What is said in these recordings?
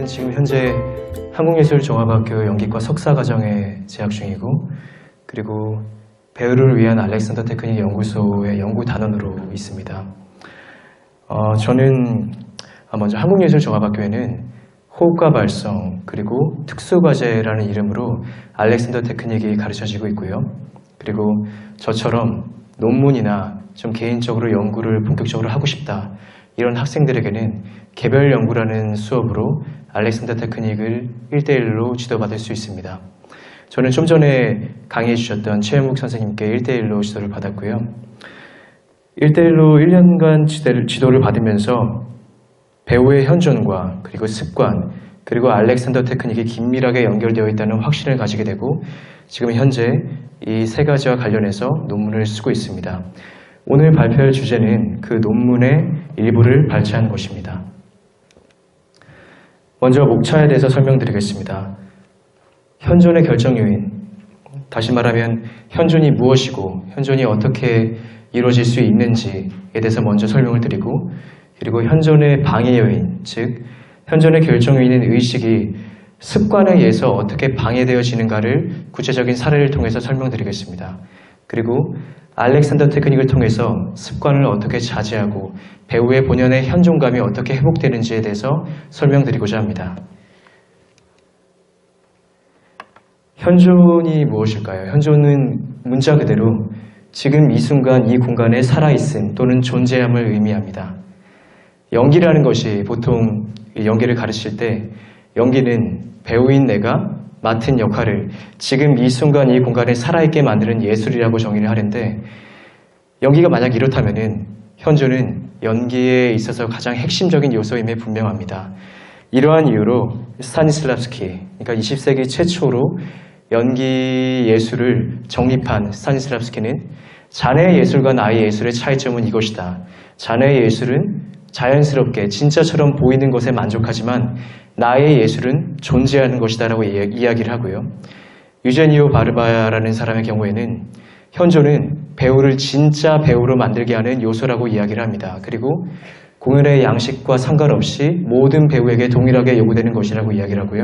지금 현재 한국예술종합학교 연기과 석사과정에 재학 중이고, 그리고 배우를 위한 알렉산더 테크닉 연구소의 연구단원으로 있습니다. 저는 먼저 한국예술종합학교에는 호흡과 발성, 그리고 특수과제라는 이름으로 알렉산더 테크닉이 가르쳐지고 있고요. 그리고 저처럼 논문이나 좀 개인적으로 연구를 본격적으로 하고 싶다, 이런 학생들에게는 개별 연구라는 수업으로 알렉산더 테크닉을 1대1로 지도받을 수 있습니다. 저는 좀 전에 강의해 주셨던 최영국 선생님께 1대1로 지도를 받았고요. 1대1로 1년간 지도를 받으면서 배우의 현존과 그리고 습관, 그리고 알렉산더 테크닉이 긴밀하게 연결되어 있다는 확신을 가지게 되고, 지금 현재 이 세 가지와 관련해서 논문을 쓰고 있습니다. 오늘 발표할 주제는 그 논문의 일부를 발췌한 것입니다. 먼저 목차에 대해서 설명드리겠습니다. 현존의 결정 요인, 다시 말하면 현존이 무엇이고 현존이 어떻게 이루어질 수 있는지에 대해서 먼저 설명을 드리고, 그리고 현존의 방해 요인, 즉 현존의 결정 요인인 의식이 습관에 의해서 어떻게 방해되어지는가를 구체적인 사례를 통해서 설명드리겠습니다. 그리고 알렉산더 테크닉을 통해서 습관을 어떻게 자제하고 배우의 본연의 현존감이 어떻게 회복되는지에 대해서 설명드리고자 합니다. 현존이 무엇일까요? 현존은 문자 그대로 지금 이 순간 이 공간에 살아있음 또는 존재함을 의미합니다. 연기라는 것이 보통 연기를 가르칠 때 연기는 배우인 내가 맡은 역할을 지금 이 순간 이 공간에 살아있게 만드는 예술이라고 정의를 하는데, 연기가 만약 이렇다면은 현존은 연기에 있어서 가장 핵심적인 요소임에 분명합니다. 이러한 이유로 스타니슬랍스키, 그러니까 20세기 최초로 연기 예술을 정립한 스타니슬랍스키는 자네의 예술과 나의 예술의 차이점은 이것이다. 자네의 예술은 자연스럽게 진짜처럼 보이는 것에 만족하지만 나의 예술은 존재하는 것이다 라고 이야기를 하고요. 유제니오 바르바라는 사람의 경우에는 현존은 배우를 진짜 배우로 만들게 하는 요소라고 이야기를 합니다. 그리고 공연의 양식과 상관없이 모든 배우에게 동일하게 요구되는 것이라고 이야기를 하고요.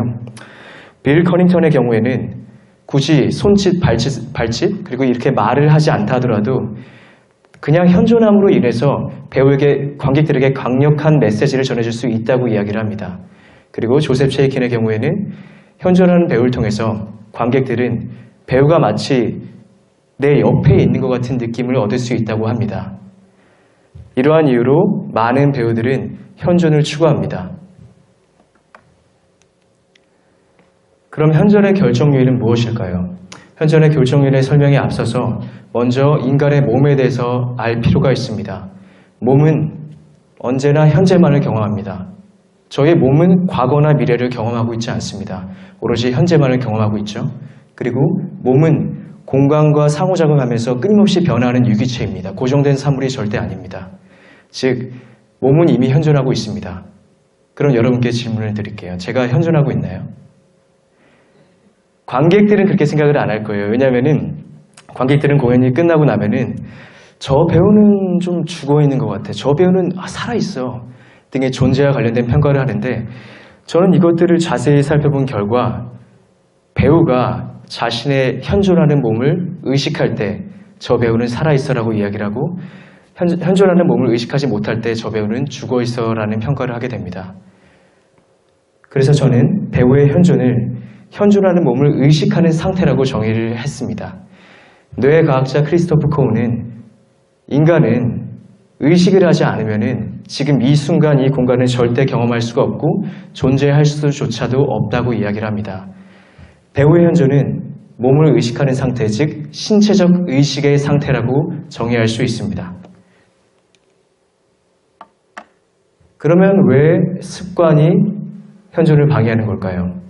빌 커닝턴의 경우에는 굳이 손짓, 발짓, 그리고 이렇게 말을 하지 않다 하더라도 그냥 현존함으로 인해서 배우에게, 관객들에게 강력한 메시지를 전해줄 수 있다고 이야기를 합니다. 그리고 조셉 체이킨의 경우에는 현존하는 배우를 통해서 관객들은 배우가 마치 내 옆에 있는 것 같은 느낌을 얻을 수 있다고 합니다. 이러한 이유로 많은 배우들은 현존을 추구합니다. 그럼 현존의 결정 요인은 무엇일까요? 현존의 결정 요인의 설명에 앞서서 먼저 인간의 몸에 대해서 알 필요가 있습니다. 몸은 언제나 현재만을 경험합니다. 저희 몸은 과거나 미래를 경험하고 있지 않습니다. 오로지 현재만을 경험하고 있죠. 그리고 몸은 공간과 상호작용하면서 끊임없이 변화하는 유기체입니다. 고정된 사물이 절대 아닙니다. 즉, 몸은 이미 현존하고 있습니다. 그럼 여러분께 질문을 드릴게요. 제가 현존하고 있나요? 관객들은 그렇게 생각을 안 할 거예요. 왜냐하면은 관객들은 공연이 끝나고 나면은 저 배우는 좀 죽어있는 것 같아. 저 배우는 살아있어. 등의 존재와 관련된 평가를 하는데, 저는 이것들을 자세히 살펴본 결과 배우가 자신의 현존하는 몸을 의식할 때 저 배우는 살아있어라고 이야기를 하고, 현존하는 몸을 의식하지 못할 때 저 배우는 죽어있어라는 평가를 하게 됩니다. 그래서 저는 배우의 현존을 현존하는 몸을 의식하는 상태라고 정의를 했습니다. 뇌과학자 크리스토프 코우는 인간은 의식을 하지 않으면은 지금 이 순간 이 공간을 절대 경험할 수가 없고 존재할 수조차도 없다고 이야기를 합니다. 배우의 현존은 몸을 의식하는 상태, 즉 신체적 의식의 상태라고 정의할 수 있습니다. 그러면 왜 습관이 현존을 방해하는 걸까요?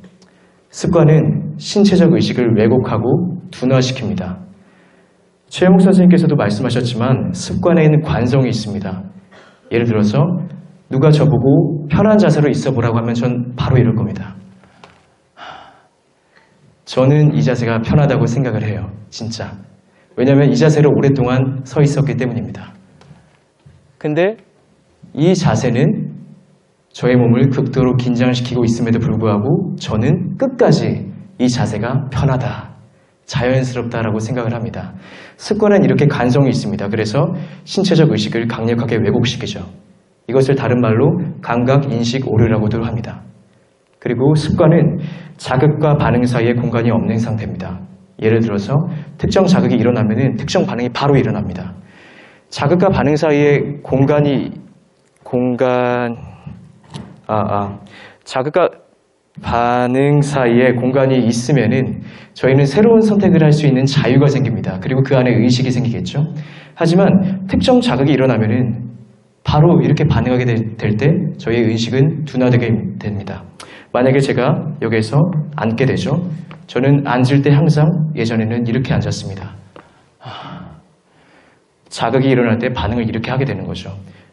습관은 신체적 의식을 왜곡하고 둔화시킵니다. 최영욱 선생님께서도 말씀하셨지만 습관에는 관성이 있습니다. 예를 들어서 누가 저보고 편한 자세로 있어 보라고 하면 전 바로 이럴 겁니다. 저는 이 자세가 편하다고 생각을 해요. 진짜. 왜냐하면 이 자세로 오랫동안 서 있었기 때문입니다. 근데 이 자세는 저의 몸을 극도로 긴장시키고 있음에도 불구하고 저는 끝까지 이 자세가 편하다, 자연스럽다라고 생각을 합니다. 습관은 이렇게 간성이 있습니다. 그래서 신체적 의식을 강력하게 왜곡시키죠. 이것을 다른 말로 감각 인식 오류라고도 합니다. 그리고 습관은 자극과 반응 사이에 공간이 없는 상태입니다. 예를 들어서 특정 자극이 일어나면 특정 반응이 바로 일어납니다. 자극과 반응 사이에 자극과 반응 사이에 공간이 있으면은 저희는 새로운 선택을 할 수 있는 자유가 생깁니다. 그리고 그 안에 의식이 생기겠죠. 하지만 특정 자극이 일어나면은 바로 이렇게 반응하게 될 때 저희의 의식은 둔화되게 됩니다. 만약에 제가 여기에서 앉게 되죠. 저는 앉을 때 항상 예전에는 이렇게 앉았습니다. 자극이 일어날 때 반응을 이렇게 하게 되는 거죠.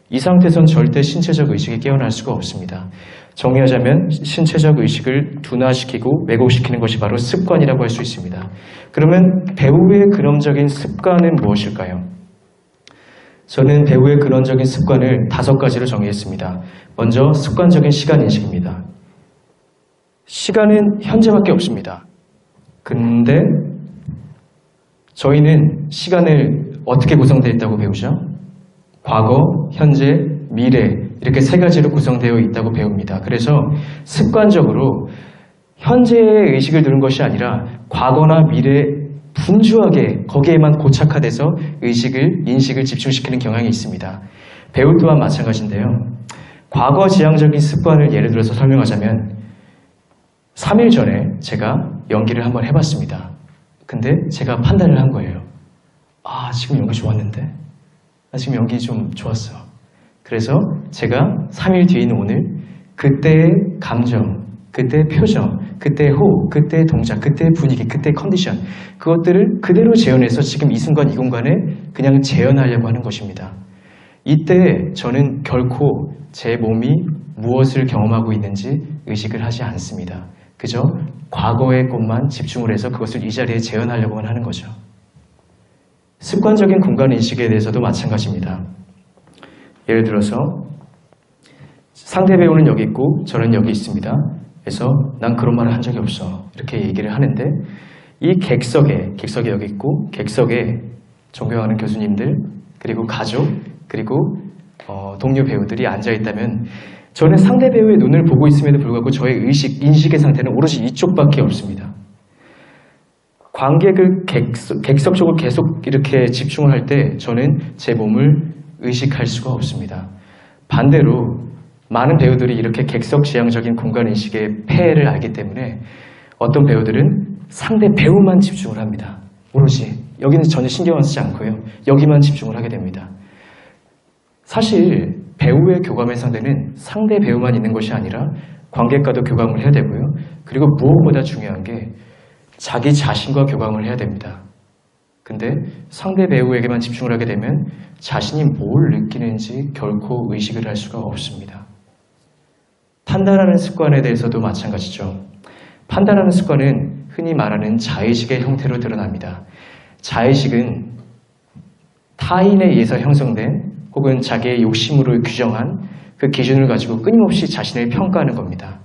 이 상태에선 절대 신체적 의식이 깨어날 수가 없습니다. 정리하자면 신체적 의식을 둔화시키고 왜곡시키는 것이 바로 습관이라고 할 수 있습니다. 그러면 배우의 근원적인 습관은 무엇일까요? 저는 배우의 근원적인 습관을 5가지로 정의했습니다. 먼저 습관적인 시간 인식입니다. 시간은 현재밖에 없습니다. 근데 저희는 시간을 어떻게 구성되어 있다고 배우죠? 과거, 현재, 미래 이렇게 3가지로 구성되어 있다고 배웁니다. 그래서 습관적으로 현재의 의식을 두는 것이 아니라 과거나 미래에 분주하게 거기에만 고착화돼서 인식을 집중시키는 경향이 있습니다. 배우 또한 마찬가지인데요. 과거 지향적인 습관을 예를 들어서 설명하자면 3일 전에 제가 연기를 한번 해봤습니다. 근데 제가 판단을 한 거예요. 지금 연기 좋았는데? 지금 연기 좀 좋았어. 그래서 제가 3일 뒤인 오늘 그때의 감정, 그때의 표정, 그때의 호흡, 그때의 동작, 그때의 분위기, 그때의 컨디션 그것들을 그대로 재현해서 지금 이 순간 이 공간에 그냥 재현하려고 하는 것입니다. 이때 저는 결코 제 몸이 무엇을 경험하고 있는지 의식을 하지 않습니다. 그저 과거의 것만 집중을 해서 그것을 이 자리에 재현하려고만 하는 거죠. 습관적인 공간 인식에 대해서도 마찬가지입니다. 예를 들어서 상대 배우는 여기 있고 저는 여기 있습니다. 그래서 난 그런 말을 한 적이 없어. 이렇게 얘기를 하는데 이 객석에 여기 있고 객석에 존경하는 교수님들 그리고 가족 그리고 동료 배우들이 앉아있다면 저는 상대 배우의 눈을 보고 있음에도 불구하고 저의 인식의 상태는 오로지 이쪽밖에 없습니다. 관객을 객석 쪽으로 계속 이렇게 집중을 할 때 저는 제 몸을 의식할 수가 없습니다. 반대로 많은 배우들이 이렇게 객석 지향적인 공간 인식의 폐해를 알기 때문에 어떤 배우들은 상대 배우만 집중을 합니다. 오로지 여기는 전혀 신경을 쓰지 않고요. 여기만 집중을 하게 됩니다. 사실 배우의 교감의 상대는 상대 배우만 있는 것이 아니라 관객과도 교감을 해야 되고요. 그리고 무엇보다 중요한 게 자기 자신과 교감을 해야 됩니다. 근데 상대 배우에게만 집중을 하게 되면 자신이 뭘 느끼는지 결코 의식을 할 수가 없습니다. 판단하는 습관에 대해서도 마찬가지죠. 판단하는 습관은 흔히 말하는 자의식의 형태로 드러납니다. 자의식은 타인에 의해서 형성된 혹은 자기의 욕심으로 규정한 그 기준을 가지고 끊임없이 자신을 평가하는 겁니다.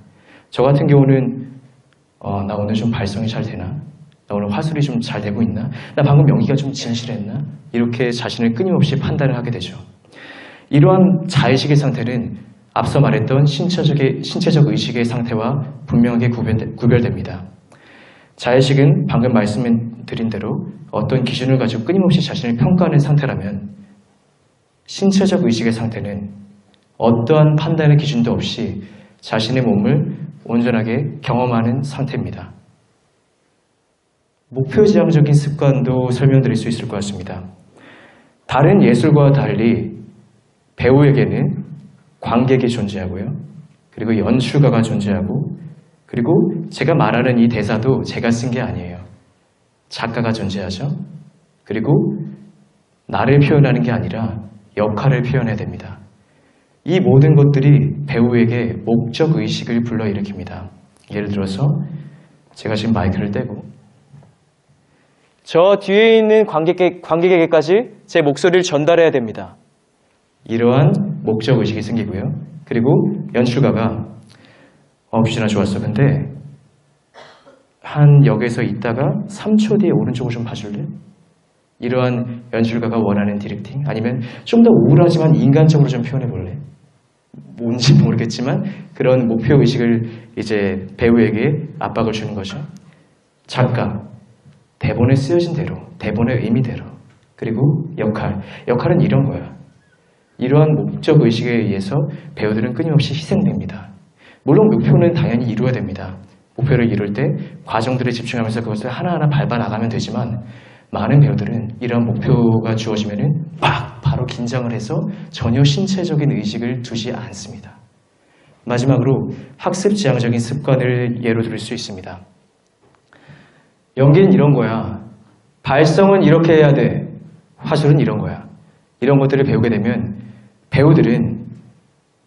저 같은 경우는 나 오늘 좀 발성이 잘 되나? 나 오늘 화술이 좀 잘 되고 있나? 나 방금 연기가 좀 진실했나? 이렇게 자신을 끊임없이 판단을 하게 되죠. 이러한 자의식의 상태는 앞서 말했던 신체적 의식의 상태와 분명하게 구별됩니다. 자의식은 방금 말씀드린 대로 어떤 기준을 가지고 끊임없이 자신을 평가하는 상태라면 신체적 의식의 상태는 어떠한 판단의 기준도 없이 자신의 몸을 온전하게 경험하는 상태입니다. 목표지향적인 습관도 설명드릴 수 있을 것 같습니다. 다른 예술과 달리 배우에게는 관객이 존재하고요. 그리고 연출가가 존재하고 그리고 제가 말하는 이 대사도 제가 쓴 게 아니에요. 작가가 존재하죠. 그리고 나를 표현하는 게 아니라 역할을 표현해야 됩니다. 이 모든 것들이 배우에게 목적의식을 불러일으킵니다. 예를 들어서 제가 지금 마이크를 떼고 저 뒤에 있는 관객에게까지 제 목소리를 전달해야 됩니다. 이러한 목적의식이 생기고요. 그리고 연출가가 규진아 좋았어. 근데 한 역에서 있다가 3초 뒤에 오른쪽을 좀 봐줄래? 이러한 연출가가 원하는 디렉팅? 아니면 좀 더 우울하지만 인간적으로 좀 표현해 볼래? 뭔지 모르겠지만 그런 목표의식을 이제 배우에게 압박을 주는 거죠. 작가, 대본에 쓰여진 대로, 대본의 의미대로, 그리고 역할은 이런 거야. 이러한 목적의식에 의해서 배우들은 끊임없이 희생됩니다. 물론 목표는 당연히 이루어야 됩니다. 목표를 이룰 때 과정들에 집중하면서 그것을 하나하나 밟아 나가면 되지만 많은 배우들은 이러한 목표가 주어지면은 바로 긴장을 해서 전혀 신체적인 의식을 두지 않습니다. 마지막으로 학습 지향적인 습관을 예로 들을 수 있습니다. 연기는 이런 거야. 발성은 이렇게 해야 돼. 화술은 이런 거야. 이런 것들을 배우게 되면 배우들은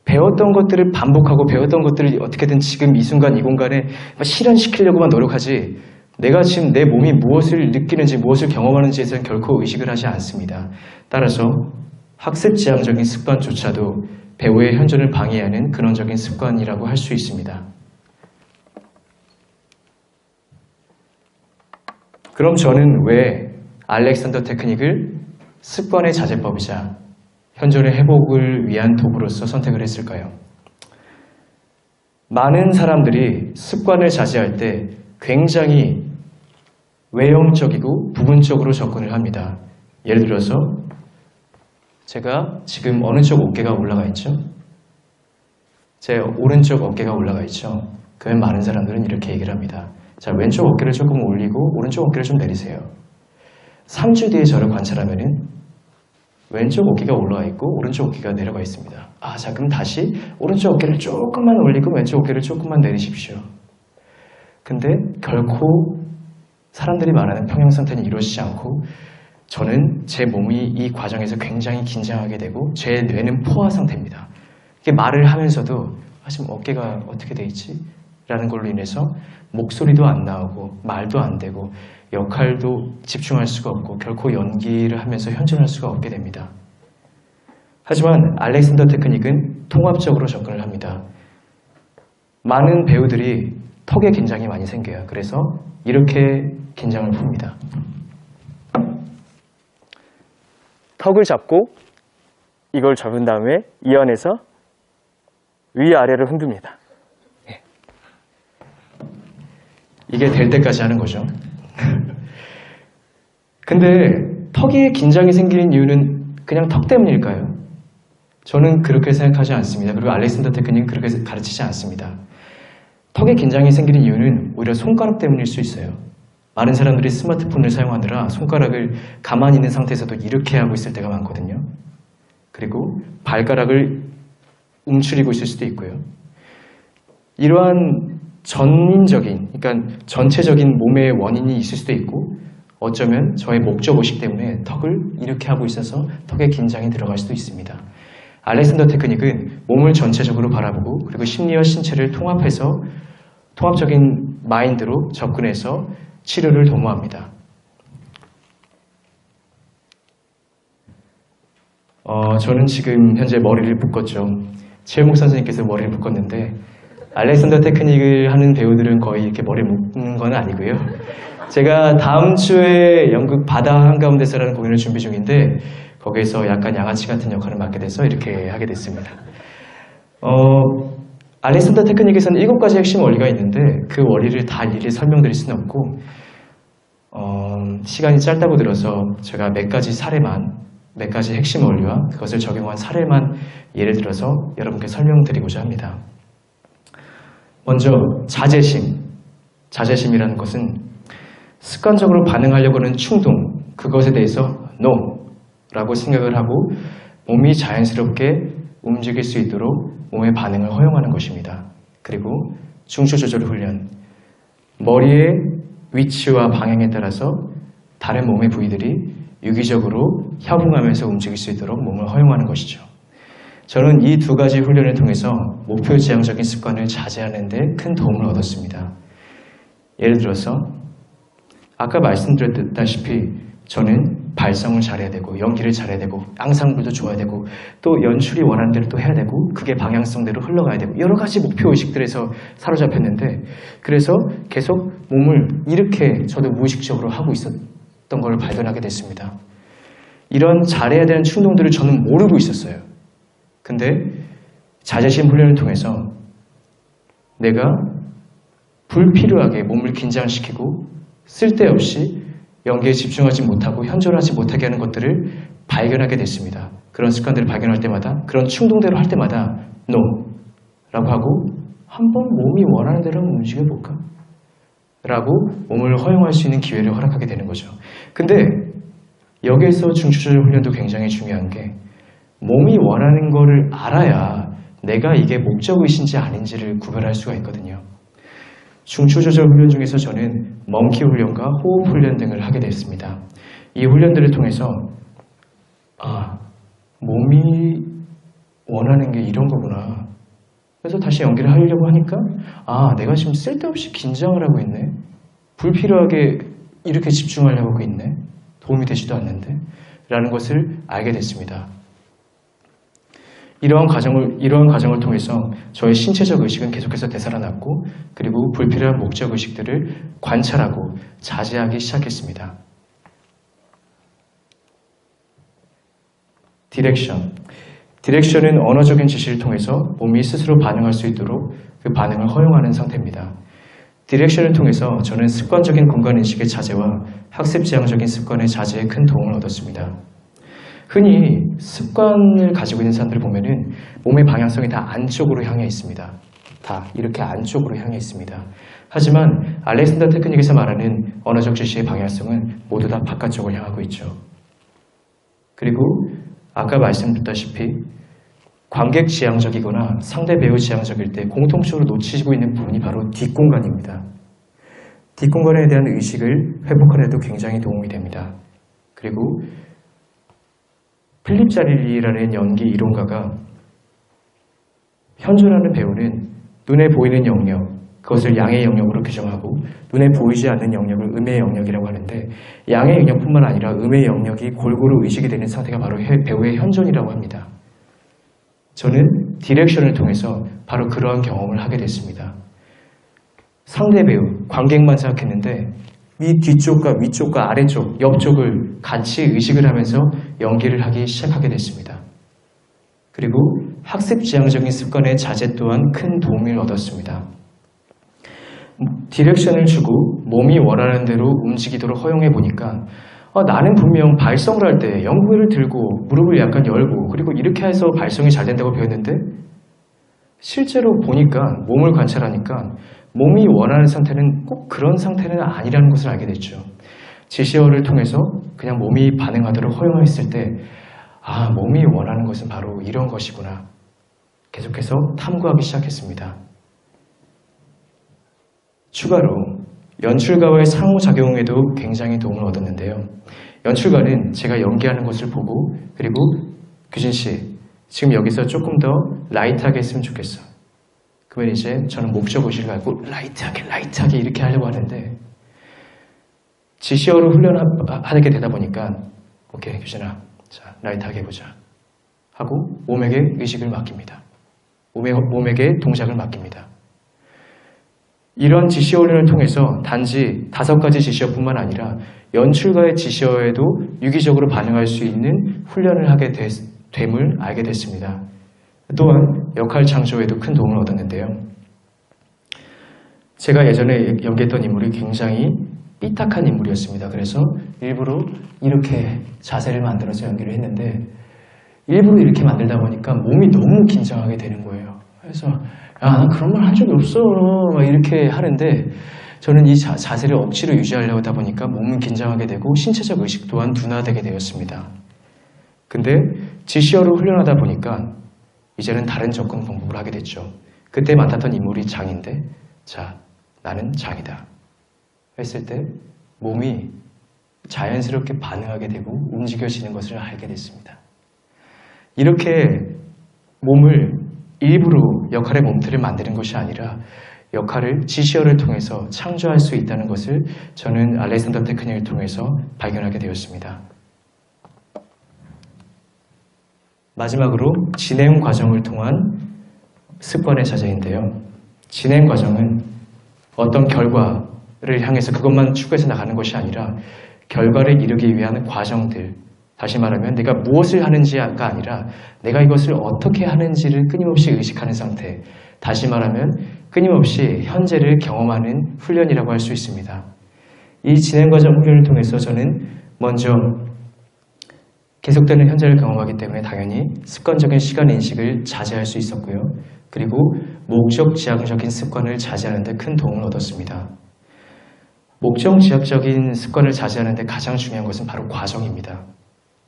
배웠던 것들을 반복하고 배웠던 것들을 어떻게든 지금 이 순간 이 공간에 실현시키려고만 노력하지 내가 지금 내 몸이 무엇을 느끼는지 무엇을 경험하는지에 대해서는 결코 의식을 하지 않습니다. 따라서 학습 지향적인 습관조차도 배우의 현존을 방해하는 근원적인 습관이라고 할 수 있습니다. 그럼 저는 왜 알렉산더 테크닉을 습관의 자제법이자 현존의 회복을 위한 도구로서 선택을 했을까요? 많은 사람들이 습관을 자제할 때 굉장히 외형적이고 부분적으로 접근을 합니다. 예를 들어서 제가 지금 어느 쪽 어깨가 올라가 있죠? 제 오른쪽 어깨가 올라가 있죠? 그러면 많은 사람들은 이렇게 얘기를 합니다. 자, 왼쪽 어깨를 조금 올리고 오른쪽 어깨를 좀 내리세요. 3주 뒤에 저를 관찰하면은 왼쪽 어깨가 올라가 있고 오른쪽 어깨가 내려가 있습니다. 자, 그럼 다시 오른쪽 어깨를 조금만 올리고 왼쪽 어깨를 조금만 내리십시오. 근데 결코 사람들이 말하는 평형 상태는 이루어지지 않고 저는 제 몸이 이 과정에서 굉장히 긴장하게 되고 제 뇌는 포화 상태입니다. 이게 말을 하면서도 지금 어깨가 어떻게 돼 있지? 라는 걸로 인해서 목소리도 안 나오고 말도 안 되고 역할도 집중할 수가 없고 결코 연기를 하면서 현존할 수가 없게 됩니다. 하지만 알렉산더 테크닉은 통합적으로 접근을 합니다. 많은 배우들이 턱에 긴장이 많이 생겨요. 그래서 이렇게 긴장을 풉니다. 턱을 잡고 이걸 잡은 다음에 이 안에서 위아래를 흔듭니다. 이게 될 때까지 하는 거죠. 근데 턱에 긴장이 생기는 이유는 그냥 턱 때문일까요? 저는 그렇게 생각하지 않습니다. 그리고 알렉산더 테크닉은 그렇게 가르치지 않습니다. 턱에 긴장이 생기는 이유는 오히려 손가락 때문일 수 있어요. 많은 사람들이 스마트폰을 사용하느라 손가락을 가만히 있는 상태에서도 이렇게 하고 있을 때가 많거든요. 그리고 발가락을 움츠리고 있을 수도 있고요. 이러한 전인적인, 그러니까 전체적인 몸의 원인이 있을 수도 있고 어쩌면 저의 목적의식 때문에 턱을 이렇게 하고 있어서 턱에 긴장이 들어갈 수도 있습니다. 알렉산더 테크닉은 몸을 전체적으로 바라보고 그리고 심리와 신체를 통합해서 통합적인 마인드로 접근해서 치료를 도모합니다. 저는 지금 현재 머리를 묶었죠. 최영욱 선생님께서 머리를 묶었는데 알렉산더 테크닉을 하는 배우들은 거의 이렇게 머리를 묶는 건 아니고요. 제가 다음 주에 연극 바다 한가운데서라는 공연을 준비 중인데 거기에서 약간 양아치 같은 역할을 맡게 돼서 이렇게 하게 됐습니다. 알렉산더 테크닉에서는 7가지 핵심 원리가 있는데 그 원리를 다 일일이 설명드릴 수는 없고 시간이 짧다고 들어서 제가 몇 가지 핵심 원리와 그것을 적용한 사례만 예를 들어서 여러분께 설명드리고자 합니다. 먼저 자제심이라는 것은 습관적으로 반응하려고 하는 충동, 그것에 대해서 NO 라고 생각을 하고 몸이 자연스럽게 움직일 수 있도록 몸의 반응을 허용하는 것입니다. 그리고 중추조절 훈련, 머리의 위치와 방향에 따라서 다른 몸의 부위들이 유기적으로 협응하면서 움직일 수 있도록 몸을 허용하는 것이죠. 저는 이 2가지 훈련을 통해서 목표 지향적인 습관을 자제하는 데 큰 도움을 얻었습니다. 예를 들어서 아까 말씀드렸다시피 저는 발성을 잘해야 되고 연기를 잘해야 되고 앙상블도 좋아야 되고 또 연출이 원하는 대로 또 해야 되고 그게 방향성대로 흘러가야 되고 여러 가지 목표의식들에서 사로잡혔는데 그래서 계속 몸을 이렇게 저도 무의식적으로 하고 있었던 걸 발견하게 됐습니다. 이런 잘해야 되는 충동들을 저는 모르고 있었어요. 근데 자제심 훈련을 통해서 내가 불필요하게 몸을 긴장시키고 쓸데없이 연기에 집중하지 못하고 현존하지 못하게 하는 것들을 발견하게 됐습니다. 그런 습관들을 발견할 때마다 그런 충동대로 할 때마다 NO 라고 하고 한번 몸이 원하는 대로 한번 움직여볼까? 라고 몸을 허용할 수 있는 기회를 허락하게 되는 거죠. 근데 여기에서 중추조절 훈련도 굉장히 중요한 게 몸이 원하는 거를 알아야 내가 이게 목적의식인지 아닌지를 구별할 수가 있거든요. 중추조절 훈련 중에서 저는 멍키 훈련과 호흡 훈련 등을 하게 됐습니다. 이 훈련들을 통해서 몸이 원하는 게 이런 거구나. 그래서 다시 연기를 하려고 하니까 내가 지금 쓸데없이 긴장을 하고 있네. 불필요하게 이렇게 집중하려고 하고 있네. 도움이 되지도 않는데 라는 것을 알게 됐습니다. 이러한 과정을 통해서 저의 신체적 의식은 계속해서 되살아났고 그리고 불필요한 목적 의식들을 관찰하고 자제하기 시작했습니다. 디렉션은 언어적인 지시를 통해서 몸이 스스로 반응할 수 있도록 그 반응을 허용하는 상태입니다. 디렉션을 통해서 저는 습관적인 공간인식의 자제와 학습지향적인 습관의 자제에 큰 도움을 얻었습니다. 흔히 습관을 가지고 있는 사람들을 보면은 몸의 방향성이 다 안쪽으로 향해 있습니다. 다 이렇게 안쪽으로 향해 있습니다. 하지만 알렉산더 테크닉에서 말하는 언어적 지시의 방향성은 모두 다 바깥쪽을 향하고 있죠. 그리고 아까 말씀드렸다시피 관객 지향적이거나 상대 배우 지향적일 때 공통적으로 놓치고 있는 부분이 바로 뒷공간입니다. 뒷공간에 대한 의식을 회복하는 데도 굉장히 도움이 됩니다. 그리고 필립 자릴리라는 연기 이론가가 현존하는 배우는 눈에 보이는 영역, 그것을 양의 영역으로 규정하고 눈에 보이지 않는 영역을 음의 영역이라고 하는데 양의 영역뿐만 아니라 음의 영역이 골고루 의식이 되는 상태가 바로 배우의 현존이라고 합니다. 저는 디렉션을 통해서 바로 그러한 경험을 하게 됐습니다. 상대 배우, 관객만 생각했는데 이 뒤쪽과 위쪽과 아래쪽, 옆쪽을 같이 의식을 하면서 연기를 하기 시작하게 됐습니다. 그리고 학습 지향적인 습관의 자제 또한 큰 도움을 얻었습니다. 디렉션을 주고 몸이 원하는 대로 움직이도록 허용해 보니까 나는 분명 발성을 할 때 연구회를 들고 무릎을 약간 열고 그리고 이렇게 해서 발성이 잘 된다고 배웠는데 실제로 보니까 몸을 관찰하니까 몸이 원하는 상태는 꼭 그런 상태는 아니라는 것을 알게 됐죠. 제시어를 통해서 그냥 몸이 반응하도록 허용했을 때 몸이 원하는 것은 바로 이런 것이구나. 계속해서 탐구하기 시작했습니다. 추가로 연출가와의 상호작용에도 굉장히 도움을 얻었는데요. 연출가는 제가 연기하는 것을 보고 그리고 규진씨 지금 여기서 조금 더 라이트하게 했으면 좋겠어. 그러면 이제 저는 목적의식을 갖고 라이트하게 이렇게 하려고 하는데 지시어로 훈련하게 되다 보니까 오케이 규진아 자 라이트하게 해보자 하고 몸에게 의식을 맡깁니다. 몸에게 동작을 맡깁니다. 이런 지시어 훈련을 통해서 단지 5가지 지시어뿐만 아니라 연출가의 지시어에도 유기적으로 반응할 수 있는 훈련을 하게 됨을 알게 됐습니다. 또한 역할 창조에도 큰 도움을 얻었는데요. 제가 예전에 연기했던 인물이 굉장히 삐딱한 인물이었습니다. 그래서 일부러 이렇게 자세를 만들어서 연기를 했는데 일부러 이렇게 만들다 보니까 몸이 너무 긴장하게 되는 거예요. 그래서 난 그런 말 한 적이 없어 막 이렇게 하는데 저는 이 자세를 억지로 유지하려고 하다 보니까 몸은 긴장하게 되고 신체적 의식 또한 둔화되게 되었습니다. 근데 지시어로 훈련하다 보니까 이제는 다른 접근 방법을 하게 됐죠. 그때 맡았던 인물이 장인데 자 나는 장이다 했을 때 몸이 자연스럽게 반응하게 되고 움직여지는 것을 알게 됐습니다. 이렇게 몸을 일부러 역할의 몸틀을 만드는 것이 아니라 역할을 지시어를 통해서 창조할 수 있다는 것을 저는 알렉산더 테크닉을 통해서 발견하게 되었습니다. 마지막으로 진행 과정을 통한 습관의 자제인데요. 진행 과정은 어떤 결과를 향해서 그것만 추구해서 나가는 것이 아니라 결과를 이루기 위한 과정들, 다시 말하면 내가 무엇을 하는지가 아니라 내가 이것을 어떻게 하는지를 끊임없이 의식하는 상태, 다시 말하면 끊임없이 현재를 경험하는 훈련이라고 할 수 있습니다. 이 진행 과정 훈련을 통해서 저는 먼저 계속되는 현재를 경험하기 때문에 당연히 습관적인 시간 인식을 자제할 수 있었고요. 그리고 목적 지향적인 습관을 자제하는 데 큰 도움을 얻었습니다. 목적 지향적인 습관을 자제하는 데 가장 중요한 것은 바로 과정입니다.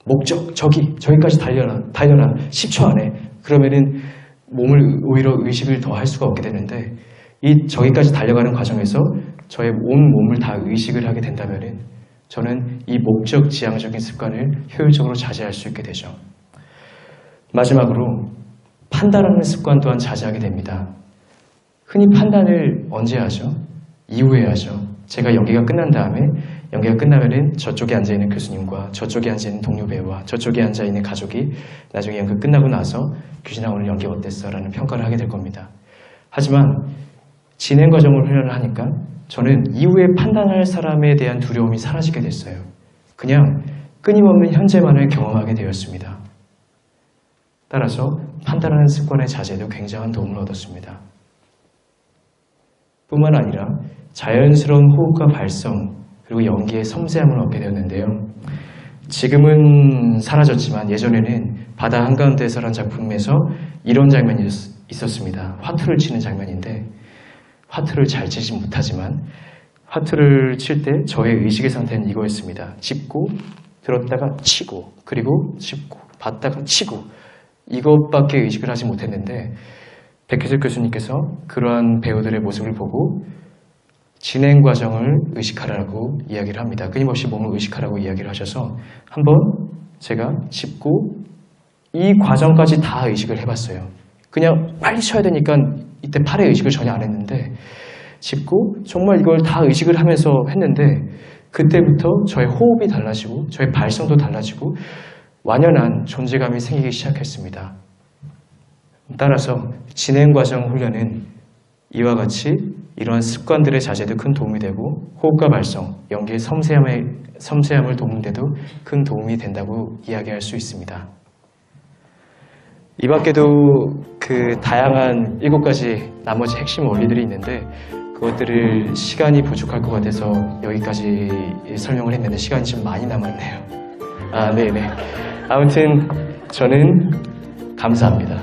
목적, 저기까지 달려라 10초 안에. 그러면은 몸을 오히려 의식을 더 할 수가 없게 되는데, 이 저기까지 달려가는 과정에서 저의 온 몸을 다 의식을 하게 된다면은 저는 이 목적 지향적인 습관을 효율적으로 자제할 수 있게 되죠. 마지막으로 판단하는 습관 또한 자제하게 됩니다. 흔히 판단을 언제 하죠? 이후에 하죠. 제가 연기가 끝난 다음에, 연기가 끝나면은 저쪽에 앉아있는 교수님과 저쪽에 앉아있는 동료 배우와 저쪽에 앉아있는 가족이 나중에 연기 끝나고 나서 규진아 오늘 연기 어땠어? 라는 평가를 하게 될 겁니다. 하지만 진행 과정을 훈련을 하니까 저는 이후에 판단할 사람에 대한 두려움이 사라지게 됐어요. 그냥 끊임없는 현재만을 경험하게 되었습니다. 따라서 판단하는 습관의 자제도 굉장한 도움을 얻었습니다. 뿐만 아니라 자연스러운 호흡과 발성, 그리고 연기의 섬세함을 얻게 되었는데요. 지금은 사라졌지만 예전에는 바다 한가운데서라는 작품에서 이런 장면이 있었습니다. 화투를 치는 장면인데, 화투를 잘 치지 못하지만 화투를 칠 때 저의 의식의 상태는 이거였습니다. 짚고 들었다가 치고, 그리고 짚고 봤다가 치고, 이것밖에 의식을 하지 못했는데 백혜슬 교수님께서 그러한 배우들의 모습을 보고 진행 과정을 의식하라고 이야기를 합니다. 끊임없이 몸을 의식하라고 이야기를 하셔서 한번 제가 짚고 이 과정까지 다 의식을 해봤어요. 그냥 빨리 쳐야 되니까 이때 팔의 의식을 전혀 안 했는데, 짚고 정말 이걸 다 의식을 하면서 했는데 그때부터 저의 호흡이 달라지고 저의 발성도 달라지고 완연한 존재감이 생기기 시작했습니다. 따라서 진행 과정 훈련은 이와 같이 이러한 습관들의 자제도 큰 도움이 되고 호흡과 발성, 연기의 섬세함을 돕는 데도 큰 도움이 된다고 이야기할 수 있습니다. 이 밖에도 그 다양한 7가지 나머지 핵심 원리들이 있는데 그것들을 시간이 부족할 것 같아서 여기까지 설명을 했는데 시간이 좀 많이 남았네요. 네네. 아무튼 저는 감사합니다.